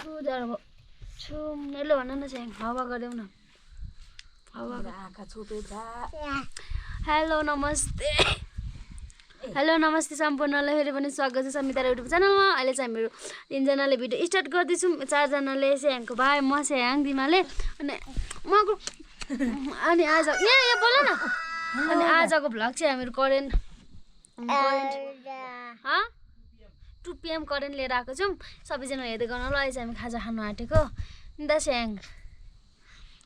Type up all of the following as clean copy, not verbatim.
जाडो छुम यसले भन न चाहिँ हावा गऱ्यौ न हावा आँखा छोपेछ हेलो नमस्ते सम्पूर्णलाई फेरि पनि स्वागत छ समिता युट्युब च्यानलमा अहिले चाहिँ हामीहरू तीनजनाले भिडियो स्टार्ट गर्दैछौँ चारजनाले स्याङको भाइ म स्याङ दिमाले अनि आज यहाँ बोल न अनि आजको भ्लग चाहिँ हामीहरू करेन्ट 2 PM करेन्ट लिएर आएको छौँ सबैजना हेर्दै गर्न ल अहिले चाहिँ हामी खाजा खानु आँटेको अन्त स्याङ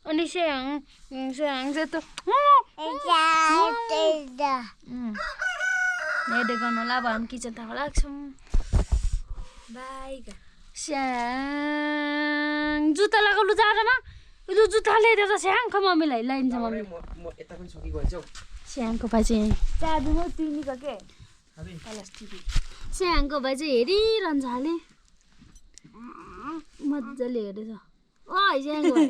अनि स्याङ चाहिँ त हेर्दै गर्न ल अब हामी किचनतर्फ लाग्छौँ बाई स्याङ जुत्ता लगाउनु जाडोमा यो जुत्ता ल्याइदिएर स्याङको मम्मीलाई लाइन्छ मम्मी स्याङको भाइ चाहिँ चार्जिङ तिनीको के स्याङको भाइ चाहिँ हेरिरहन्छ हाले मजाले हेर्दैछ ओ स्याङको भाइ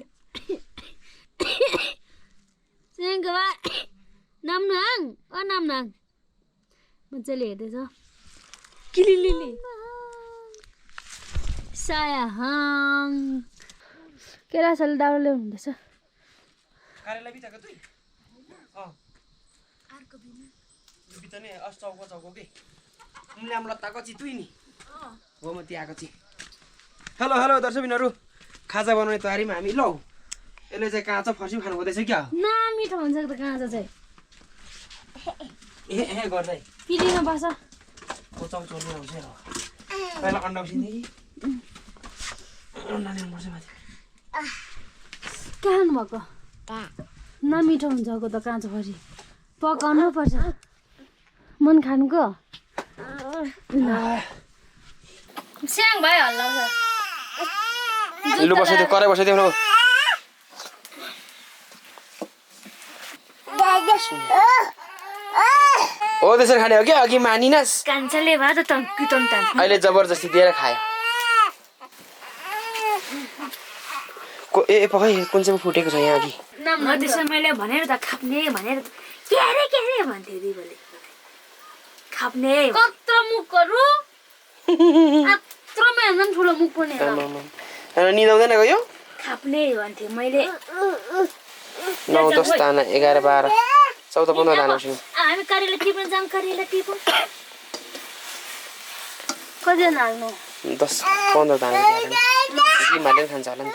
स्याङको भाइ नाम्नाङ ओ नाम्नाङ मजाले हेर्दैछ किलिलिली सायाहाङ केरासले दाउरा ल्याउनु हुँदैछ कार्यालय बिताको तुई अर्को बिताने चौको के उनले हामीलाई ताको छि तुई नि हो म त्यहाँको छि हेलो दर्शकबिनहरु खाजा बनाउने तयारीमा हामी लौ यसले चाहिँ काँचो फर्सी खानु हुँदैछ क्या ना मिठो हुन्छ त काँचो चाहिँ ए गर्दै पिलीमा बस कोचाउ चोर्ने आउँछ पहिला अन्डा उसिने अन्डा ल्याउनु पर्छ माथि खानु भएको नमिठो हुन्छ को त काँचो फर्सी पकाउनु पर्छ मन खानुको स्याङ भाइ हल्लाउँछ लु बसाइदियो कराई बसाइदियो न हो त्यसरी खाने हो कि अघि मानिनस् कान्छाले भए त तन्कितन्तान अहिले जबरजस्ती दिएर खायो ए पकाइ कुन चाहिँ फुटेको छ यहाँ अघि त्यसमा मैले भनेर त खाप्ने भनेर के अरे भन्थ्यो दिदीले खाप्ने कत्रो मुखहरू यत्रोमा हेर्न ठुलो मुख पनि निदाउँदैन गयो खाप्ने भन्थ्यो मैले 9 10 दाना 11 12 14 15 दाना उसिन हामी करेला टिप्न जाम करेला टिप्न कति हाल्नु 10 15 दाना माले खान्छ होला नि त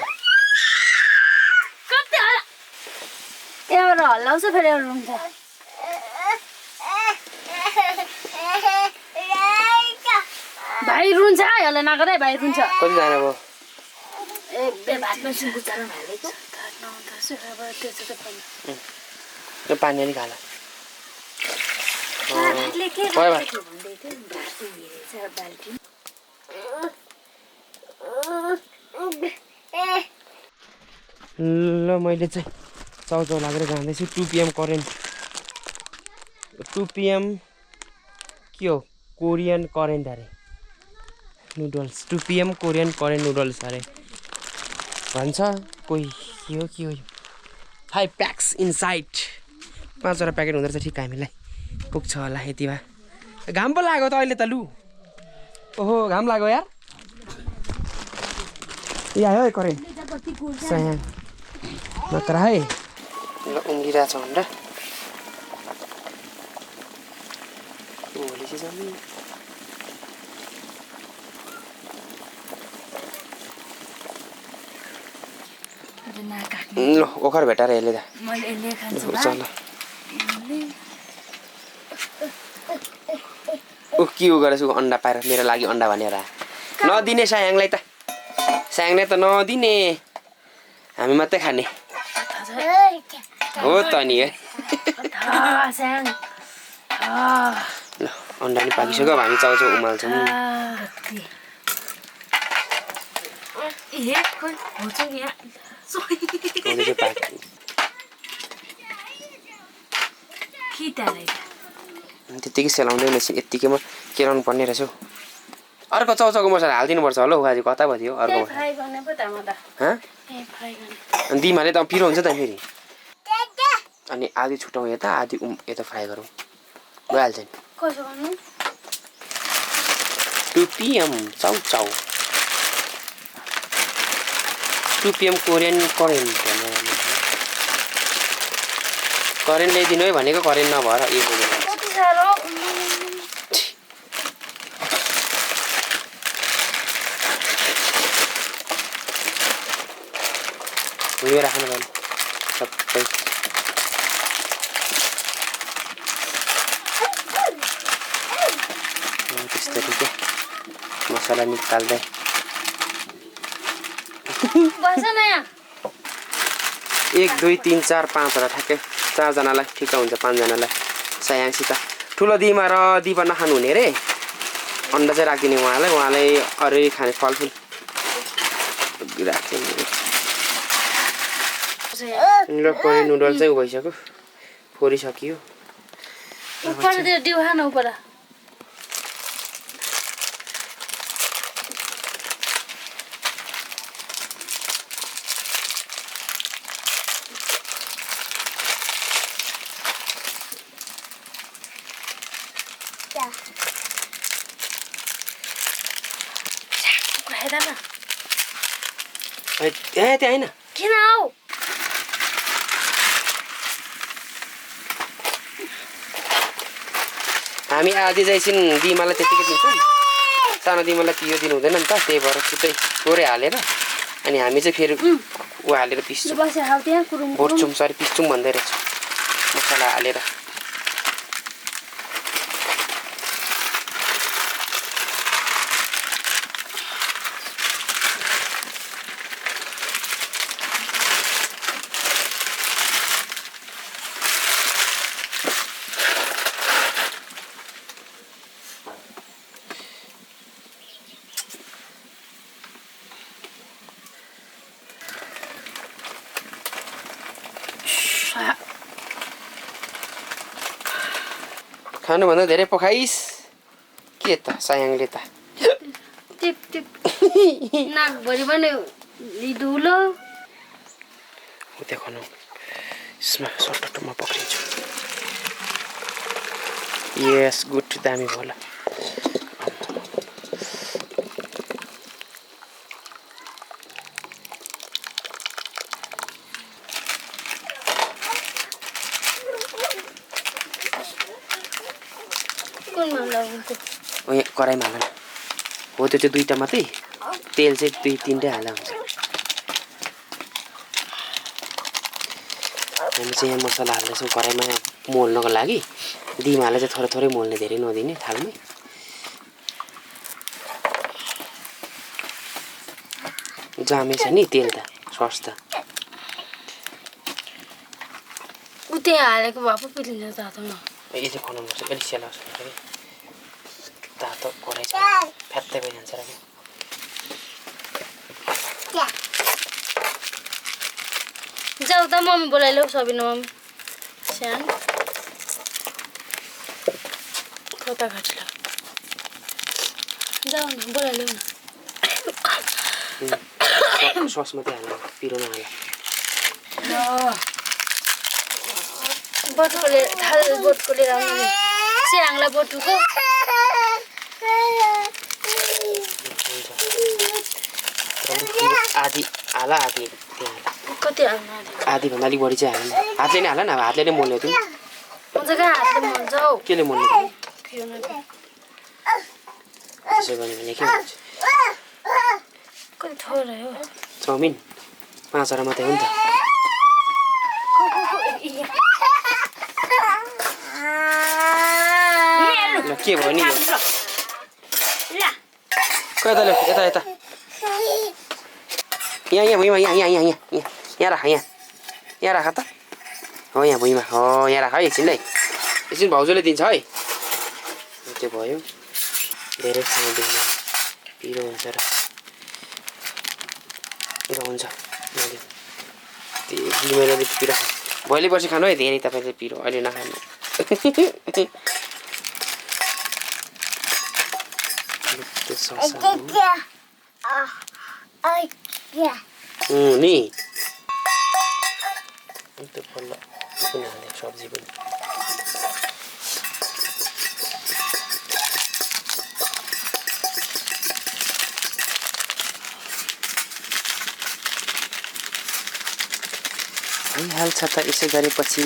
कति एउटा हल्लाउँछ फेरि एउटा रुन्छ भाइ रुन्छ यसलाई नगरै भाइ रुन्छ कति दाना भयो ए भातमा सुँगुर चालन हालेको यो पानी अलि खाला भातले के भन्दै थियो भातको हेरेछ बाल्टी ल मैले चाहिँ चाउचाउ लागेर जाँदैछु 2 PM करेन्ट 2 PM के हो कोरियन करेन्ट अरे noodles 2 PM Korean current noodles अरे भन्छ कोही के हो 5 प्याक्स इनसाइड 5 वटा प्याकेट हुँदो रहेछ ठिक हामीलाई पुग्छ होला यतिमा घाम पो लाग्यो त अहिले त लु ओहो घाम लाग्यो यार यहाँ है करेन्ट सयाङ नत्र है ल उम्लिरहेछ भनेर भोलि चाहिँ जाने ल ओखर भेटाएर यसले त चल के हो गरेछु अन्डा पाएर मेरो लागि अन्डा भनेर नदिने सायाङलाई त सायाङले त नदिने हामी मात्रै खाने हो त नि ल अन्डा नि पाकिसक्यो अब हामी चाउचाउ उमाल्छौँ त्यत्तिकै सेलाउँदै यत्तिकैमा केलाउनु पर्ने रहेछ हौ अर्को चाउचाउको मसला हालिदिनु पर्छ होला हौ आज कता भयो अर्को अनि दिमाले त पिरो हुन्छ त फेरि अनि आधी छुटाउँ यता आधी यता फ्राई गरौँ भइहाल्छ नि 2 PM chow chow 2 PM Korean current current ल्याइदिनु है भनेको करेन्ट नभएर यो बुझेन कति साह्रो उयो राख्नु पर्ने सबै त्यसरी के मसला निकाल्दै बस न यहाँ 1 2 3 4 5 होला ठ्याक्कै 4 जनालाई ठिक हुन्छ 5 जनालाई सायाङसित ठुलो दिमा र दिपा नखानु हुने रे अन्डा चाहिँ राखिदिने उहाँलाई अरू खाने फलफुल राखिदिने ल कोरियन नुडल चाहिँ भइसक्यो फोरिसकियो ऊपर दे दिउ खान ऊपर खाइदा न ए त्यहाँ हैन किन आऊ हामी आधी जाइसिन दिमालाई त्यतिकै दिन्छौँ सानो दिमालाई यो दिनु हुँदैन नि त त्यही भएर छुट्टै थोरै हालेर अनि हामी चाहिँ फेरि ऊ हालेर पिस्छौँ भोट्छौँ सरी पिस्छौँ भन्दै रहेछ मसला हालेर खानुभन्दा धेरै पखाइस के त सायाङले त टिप टिप नाकभरि पनि धुलो देखाउनु यसमा सर्टमा पक्रिन्छु यस गुड दामी भयो ल कराइमा हाल हो त्यो चाहिँ 2टा मात्रै तेल चाहिँ 2-3टा हाल्दा हुन्छ हामी चाहिँ यहाँ मसला हाल्दैछौँ कराइमा मोल्नको लागि दिमाले चाहिँ थोरै थोरै मोल्ने धेरै नदिने थालमै जामेछ नि तेल त सस्ता उतै हालेको भए पो पिलिन्छ तातोमा यसले बनाउनुपर्छ अलिक सेला तातो कराइ छ फ्यात्तै भइजान्छ र जाऊ त मम्मी बोलाइलो सबिन मम्मी स्याङ कता घाँटिला जाऊ न बोलाइलो न सस मात्रै हाल्नु पिरो नहाल बटुकोले थाल बटुकोले आउनु स्याङलाई बटुको आधी हाला आधी कति हाल्नु आधी भन्दा अलिक बढी चाहिँ हाल्नु हातले नै हाल न हातले नै मोल्ने तिमी हुन्छ कहाँ हातले मल्छ हौ केले मोल्ने त्यसो भने के हुन्छ कति थोरै हो चाउमिन 5 वटा मात्रै हो नि त ल के भयो नि कता ल यता यता यहाँ भुइँमा यहाँ राख यहाँ राख त हो यहाँ भुइँमा हो यहाँ राख है एकछिनलाई एकछिन भाउजूले दिन्छ है त्यो भयो धेरै खाँदैन पिरो हुन्छ र हुन्छ मैले अलिक पिरो भोलि पर्सि खानु है धेरै तपाईँले पिरो अहिले नखानु नि त्यो फल पनि हाल्ने सब्जी पनि भइहाल्छ त यसो गरेपछि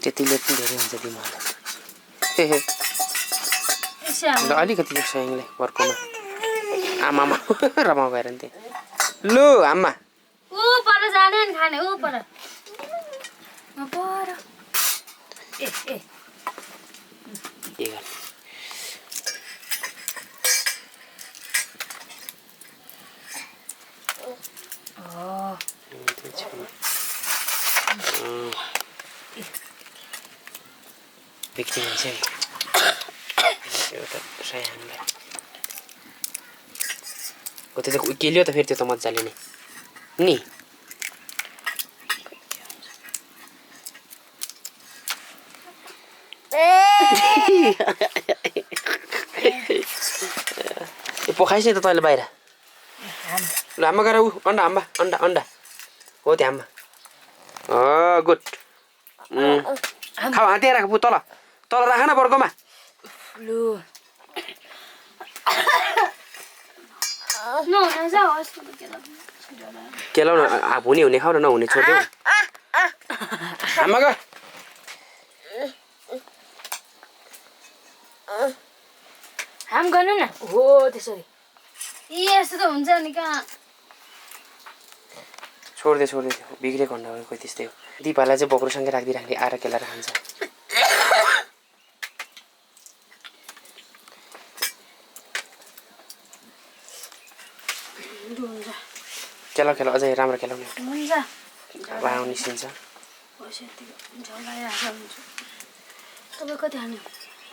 त्यतिले पनि धेरै हुन्छ दिमागलाई ल अलिकति स्वयंले वर्कोमा आमामा रमा गएर नि लु आमा ऊ पर जाने नि खाने ऊ पर ए के गर्ने बिक्री हुन्छ एउटा सायानलाई हो त्यो त केल्यो त फेरि त्यो त मजाले नि पोखाइस् नि त तैँले बाहिर ल आमा गएर ऊ अन्डा आम्बा अन्डा अन्डा हो त्यो आमा गुड खाऊ त्यहाँ राख तल तल राख न बर्कोमा लु केलाउ न हुने खाऊ न नहुने छोडिदेऊ आमा ग हाम गर्नु न हो त्यसरी यस्तो त हुन्छ नि कहाँ छोडिदे बिग्रेको अन्डा कोही त्यस्तै हो दिपालाई चाहिँ बक्रोसँगै राखिदिइराख्ने आएर केलाएर खान्छ केलाउ अझै राम्रो केलाउने राउ निस्किन्छ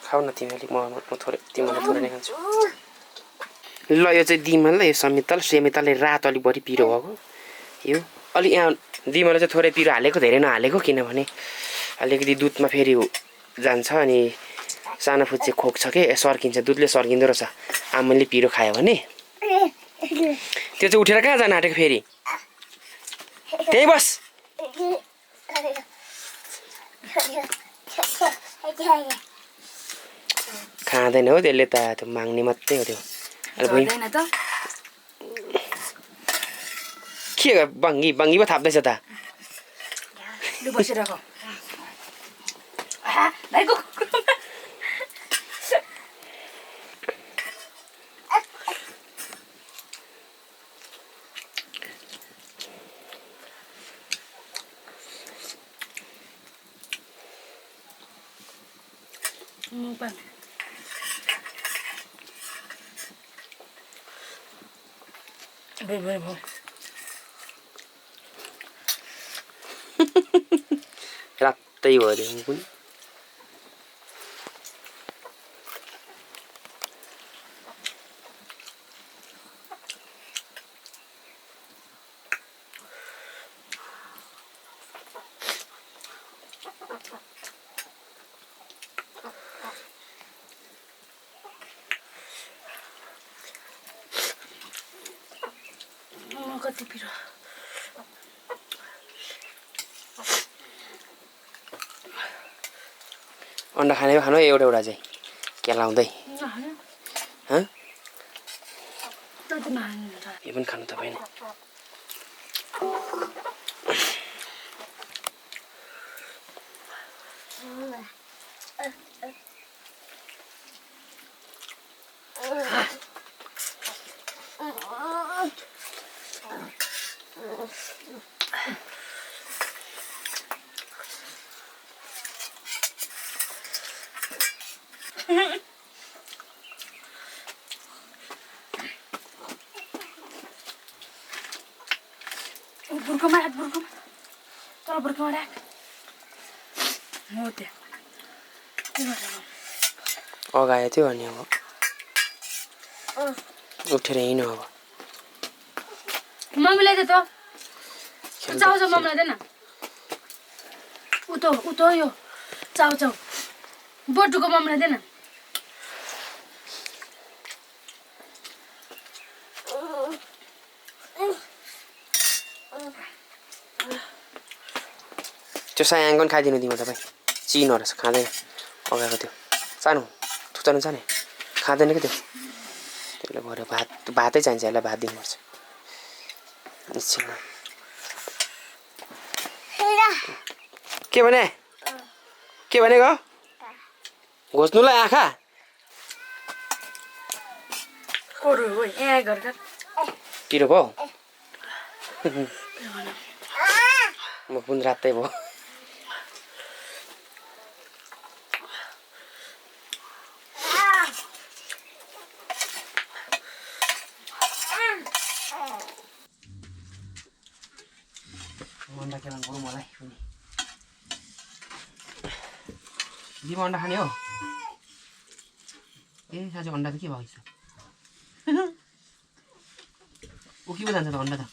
खाऊ न तिमी अलिक म थोरै तिमीलाई थोरै नै खान्छु ल यो चाहिँ दिमाल ल यो समिताले रातो अलिक बढी पिरो भएको यो अलिक यहाँ दिमाले चाहिँ थोरै पिरो हालेको धेरै नहालेको किनभने अलिकति दुधमा फेरि जान्छ अनि सानो फुच्चे खोक्छ के सर्किन्छ दुधले सर्किँदो रहेछ आमाले पिरो खायो भने त्यो चाहिँ उठेर कहाँ जान आँटेको फेरि त्यही बस खाँदैन हो त्यसले त त्यो माग्ने मात्रै हो त्यो के बङ्गी पो थाप्दैछ त लु बसिराख रातै भयो अरे पनि कति पिरो अन्डा खाने खानु एउटा चाहिँ केलाउँदै यो पनि खानु तपाईँ बुर्कोमा राख तल बुर्कोमा राख हो त्यहाँ अगायो थियो अनि अब उठेर हिँड्नु अब मम्मीलाई दे त चाउ मम्मीलाई दे न उतो यो चाउ बोटुको मम्मीलाई दे न त्यो सायाङ्गन खाइदिनु दिनु तपाईँ चिनहरू छ खाँदैन अगाएको त्यो सानो थुचाउनु छ नि खाँदैन कि त्यो त्यसलाई भरे भातै चाहिन्छ यसलाई भात दिनुपर्छ के भनेको घोच्नुलाई आँखा पिरो भयो म पनि रातै भयो अन्डा खेलाउनु पऱ्यो मलाई पनि दिमा अन्डा खाने हो ए साँच्चै अन्डा त के भएछ उखी पो जान्छ त अन्डा त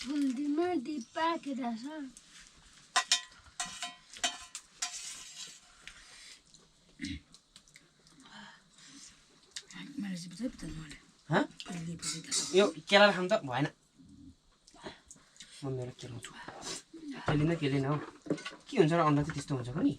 यो केला खानु त भएन म मेरो केलाउँछु केलिन हौ के हुन्छ र अन्डा चाहिँ त्यस्तो हुन्छ पनि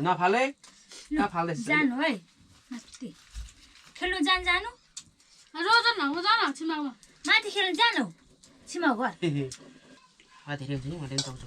नफाले जानु है खेल्नु जानु माथि खेल्नु जानु छिमाउ घर धेरै हुन्छ नि मैले पनि चाउँछु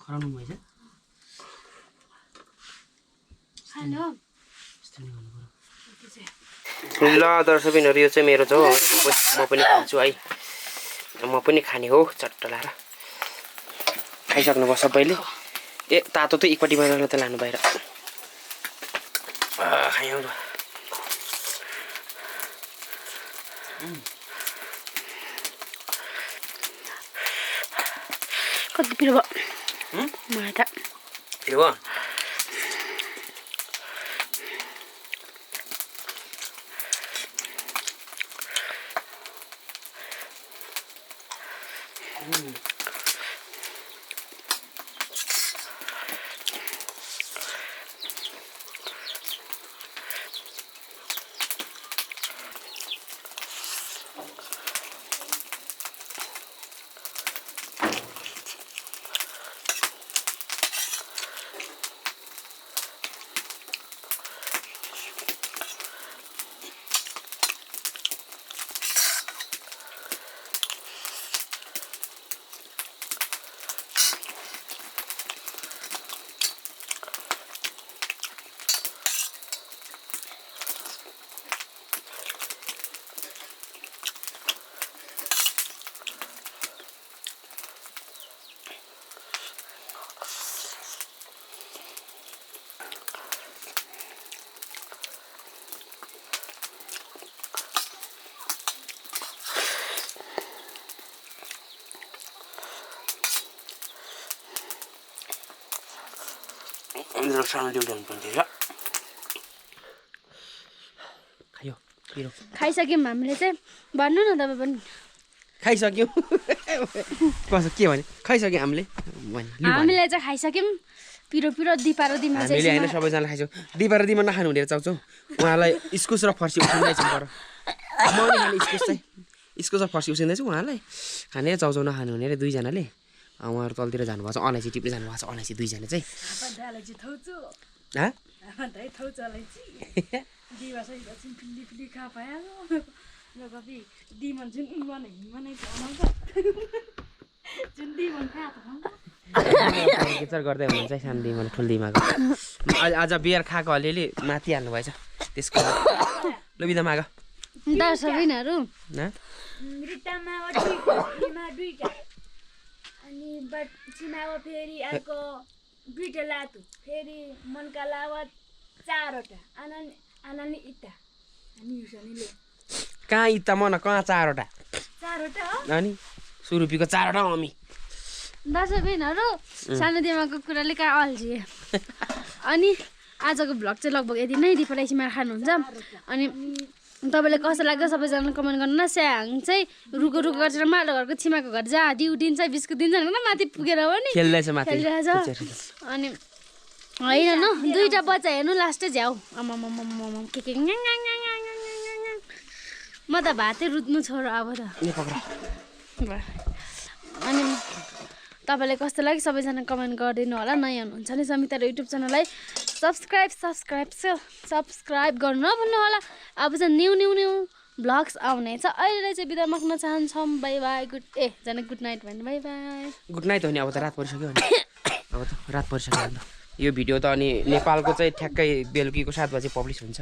खराउनु भएछ ल दर्शकबिनहरू यो चाहिँ मेरो छ हो म पनि खान्छु है म पनि खाने हो चट्ट लाएर खाइसक्नुभयो सबैले ए तातो त एकपट्टि बनाएर त लानु बाहिर खायौँ कति पिरो भयो मलाई त पिरो भयो खायो पिरो खाइसक्यौँ हामीले चाहिँ भन्नु न तपाईँ पनि खाइसक्यौँ कसो के भने खाइसक्यौँ हामीले चाहिँ खाइसक्यौँ पिरो दिपा र दिमा हामीले होइन सबैजनाले खाइसक्यौँ दिपा र दिमा नखानु हुने चाउँछौँ उहाँलाई इस्कुस र फर्सी उसिन्दैछौँ पर म नि खाने इस्कुस र फर्सी उसिन्दैछु उहाँलाई खाने चाउचाउ नखानु हुने अरे दुईजनाले उहाँहरू तलतिर जानुभएको छ अलैँची टिप्दै जानुभएको छ अलैँची दुईजना चाहिँ केचर गर्दै हुनुहुन्छ सानो दिमा ठुलो दिमाको आज बियर खाएको अलिअलि माथि हाल्नुभएछ त्यसको ल बिदा माग दर्शकबिनहरू अनि चिमाको फेरि अर्को दुईटा लातु फेरि मनका लावत चारवटा आनानी इट्टा अनि युसनीले कहाँ इत्ता मन कहाँ चारवटा हो अनि सुरुपीको 4वटा मम्मी दसैँ बहिनीहरू सानो दिमागको कुराले कहाँ अल्झिए अनि आजको भ्लग चाहिँ लगभग यति नै दिपालाई सिमा खानुहुन्छ अनि तपाईँलाई कस्तो लाग्यो सबैजना कमेन्ट गर्नु न स्याङ चाहिँ रुको गर्छ माटो घरको छिमाको घर जहाँ दिन्छ बिस्कुट दिन्छ भनेर माथि पुगेर हो नि खेल्दैछ माथि खेलिरहेछ अनि होइन न 2टा बच्चा हेर्नु लास्टै झ्याउ आमा के म त भातै रुच्नु छोड अब त अनि तपाईँलाई कस्तो लाग्यो सबैजना कमेन्ट गरिदिनु होला नयाँ हुनुहुन्छ भने समिता र युट्युब च्यानललाई सब्सक्राइब गर्नु नभुल्नु होला अब चाहिँ न्यू भ्लग्स आउनेछ अहिले चाहिँ बिदा माग्न चाहन्छौँ बाई बाई गुड नाइट भन्नु बाई बाई गुड नाइट हो नि अब त रात परिसक्यो नि अब त रात परिसक्यो यो भिडियो त अनि नेपालको चाहिँ ठ्याक्कै बेलुकीको 7 बजे पब्लिस हुन्छ